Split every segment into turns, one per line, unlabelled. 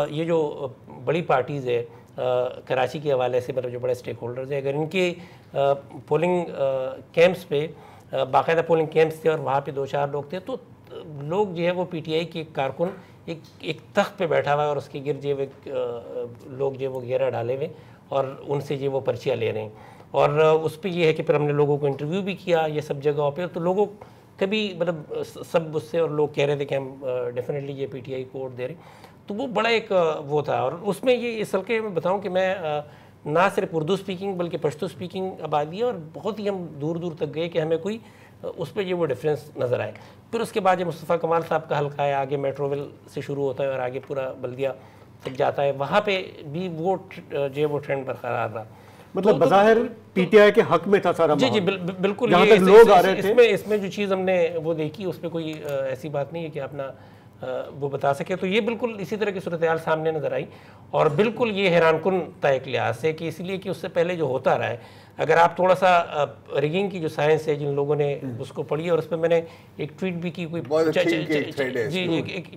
یہ جو بڑی پارٹیز ہے کراچی کے حوالے سے، مطلب جو بڑے سٹیک ہولڈرز ہیں، اگر ان کے پولنگ کیمپس پہ باقاعدہ پولنگ کیمپس تھے اور وہاں پہ 2-4 لوگ تھے، تو لوگ جو ہے وہ پی ٹی آئی کے ایک کارکن ایک تخت پہ بیٹھا ہوا ہے اور اس کے گرد جو لوگ جو وہ گھیرا ڈالے ہوئے اور ان سے جو وہ پرچیاں لے رہے ہیں. اور اس پہ یہ ہے کہ پھر ہم نے لوگوں کو انٹرویو بھی کیا یہ سب جگہوں پہ، تو لوگوں کبھی مطلب سب اس سے، اور لوگ کہہ رہے تھے کہ ہم ڈیفینیٹلی یہ پی ٹی آئی کو ووٹ دے رہے ہیں. تو وہ بڑا ایک وہ تھا. اور اس میں یہ اس حلقے میں بتاؤں کہ میں نہ صرف اردو سپیکنگ بلکہ پشتو سپیکنگ آبادی ہے، اور بہت ہی ہم دور دور تک گئے کہ ہمیں کوئی اس پہ یہ وہ ڈفرینس نظر آئے. پھر اس کے بعد یہ مصطفیٰ کمال صاحب کا حلقہ ہے، آگے میٹروول سے شروع ہوتا ہے اور آگے پورا بلدیہ تک جاتا ہے، وہاں پہ بھی وہ جو ہے وہ ٹرینڈ برقرار رہا.
مطلب بظاہر پی ٹی آئی کے حق میں تھا سارا
جی جی بالکل.
جہاں تک لوگ آ رہے تھے
اس میں جو چیز ہم نے وہ دیکھی اس پہ کوئی ایسی بات نہیں ہے کہ اپنا وہ بتا سکے. تو یہ بالکل اسی طرح کی صورتحال سامنے نظر آئی، اور بالکل یہ حیران کن تھا ایک لحاظ سے، کہ اس لیے کہ اس سے پہلے جو ہوتا رہا ہے، اگر آپ تھوڑا سا ریگنگ کی جو سائنس ہے جن لوگوں نے اس کو پڑھی، اور اس پہ میں نے ایک ٹویٹ بھی کی، کوئی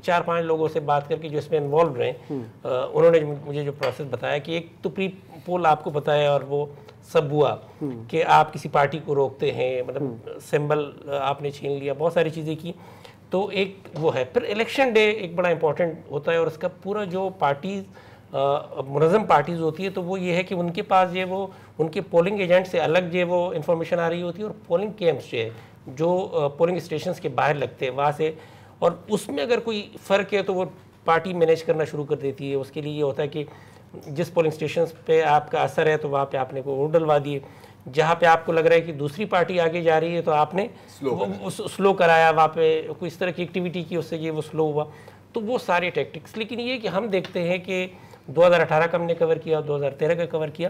4-5 لوگوں سے بات کر کے جو اس میں انوالو رہے، انہوں نے مجھے جو پروسیس بتایا کہ ایک تو پری پول آپ کو پتہ ہے، اور وہ سب ہوا کہ آپ کسی پارٹی کو روکتے ہیں، مطلب سمبل آپ نے چھین لیا، بہت ساری چیزیں کی. تو ایک وہ ہے. پھر الیکشن ڈے ایک بڑا امپورٹنٹ ہوتا ہے، اور اس کا پورا جو پارٹیز منظم پارٹیز ہوتی ہے، تو وہ یہ ہے کہ ان کے پاس یہ وہ ان کے پولنگ ایجنٹ سے الگ جو وہ انفارمیشن آ رہی ہوتی ہے، اور پولنگ کیمپس جو ہے جو پولنگ اسٹیشنز کے باہر لگتے ہیں وہاں سے، اور اس میں اگر کوئی فرق ہے تو وہ پارٹی مینیج کرنا شروع کر دیتی ہے. اس کے لیے یہ ہوتا ہے کہ جس پولنگ اسٹیشنز پہ آپ کا اثر ہے تو وہاں پہ آپ نے کوئی ووٹ ڈلوا دیے، جہاں پہ آپ کو لگ رہا ہے کہ دوسری پارٹی آگے جا رہی ہے تو آپ نے سلو کرایا، وہاں پہ کوئی اس طرح کی ایکٹیویٹی کی، اس سے یہ وہ سلو ہوا. تو وہ سارے ٹیکٹکس. لیکن یہ کہ ہم دیکھتے ہیں کہ 2018 کا ہم نے کور کیا، 2013 کا کور کیا،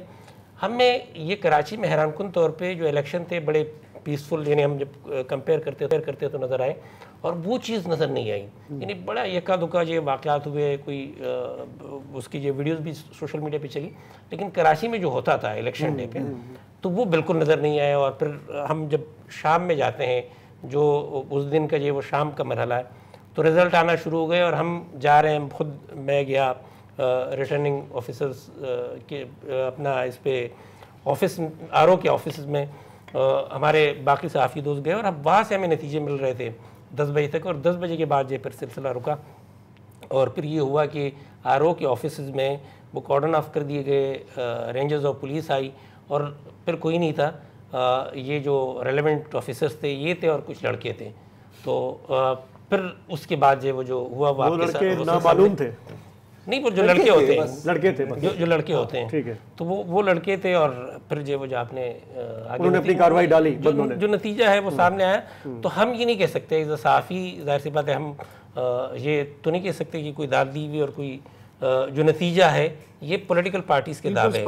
ہمیں یہ کراچی میں حیران کن طور پہ جو الیکشن تھے بڑے پیسفل، یعنی ہم جب کمپیئر کرتے تو نظر آئے، اور وہ چیز نظر نہیں آئی. یعنی بڑا یکا دکا جو واقعات ہوئے، کوئی اس کی جو ویڈیوز بھی سوشل میڈیا پہ چلی، لیکن کراچی میں جو ہوتا تھا الیکشن ڈے پہ تو وہ بالکل نظر نہیں آیا. اور پھر ہم جب شام میں جاتے ہیں، جو اس دن کا جو وہ شام کا مرحلہ ہے، تو رزلٹ آنا شروع ہو گئے، اور ہم جا رہے ہیں. خود میں گیا ریٹرننگ آفیسرز کے اپنا اس پہ آفس آر او کے آفیسز میں، ہمارے باقی صحافی دوست گئے، اور اب وہاں سے ہمیں نتیجے مل رہے تھے 10 بجے تک. اور 10 بجے کے بعد یہ پھر سلسلہ رکا، اور پھر یہ ہوا کہ آر او کے آفیسز میں وہ کارڈن آف کر دیے گئے، رینجرز اور پولیس آئی، اور پھر کوئی نہیں تھا. یہ جو ریلیونٹ آفیسرز تھے یہ تھے اور کچھ لڑکے تھے. تو پھر اس کے بعد جو ہوا وہ
لڑکے نامعلوم تھے،
نہیں وہ جو لڑکے ہوتے ہیں،
لڑکے تھے
جو لڑکے ہوتے ہیں، تو وہ لڑکے تھے. اور پھر جو آپ نے
انہوں نے اپنی کارروائی ڈالی،
جو نتیجہ ہے وہ سامنے آیا. تو ہم یہ نہیں کہہ سکتے ایز اے صحافی، ظاہر سی بات ہے ہم یہ تو نہیں کہہ سکتے کہ کوئی داد دی ہوئی، اور کوئی جو نتیجہ ہے یہ پولیٹیکل پارٹیز کے دعوے ہیں.